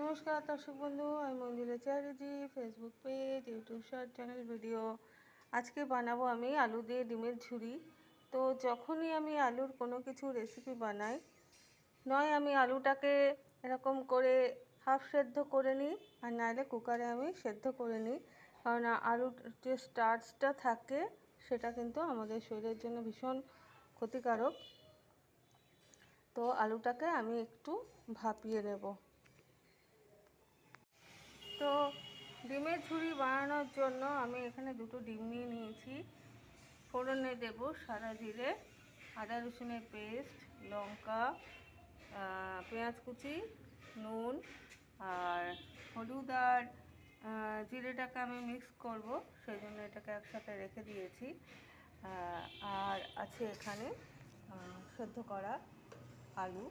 নমস্কার দর্শক বন্ধু, আমি Manjula Chatterjee. Facebook page, YouTube short channel video. আজকে বানাবো আমি আলু দিয়ে ডিমের ঝুরি। তো যখনই আমি আলুর কোনো কিছু রেসিপি বানাই, নয় আমি আলুটাকে এরকম করে হাফ সেদ্ধ করে নিই, আর নাহলে কুকারে আমি সেদ্ধ করে নিই। কারণ আলুর যে স্টার্চটা থাকে সেটা কিন্তু আমাদের শরীরের জন্য ভীষণ ক্ষতিকারক। তো আলুটাকে আমি একটু ভাপিয়ে নেব। তো ডিমের ঝুরি বানানোর জন্য আমি এখানে দুটো ডিম নিয়ে নিয়েছি। ফোড়নে দেব সাদা জিরে, আদা রসুনের পেস্ট, লঙ্কা, পেঁয়াজ কুচি, নুন আর হলুদ আর জিরেটাকে আমি মিক্স করব, সেই জন্য এটাকে একসাথে রেখে দিয়েছি। আর আছে এখানে সেদ্ধ করা আলু,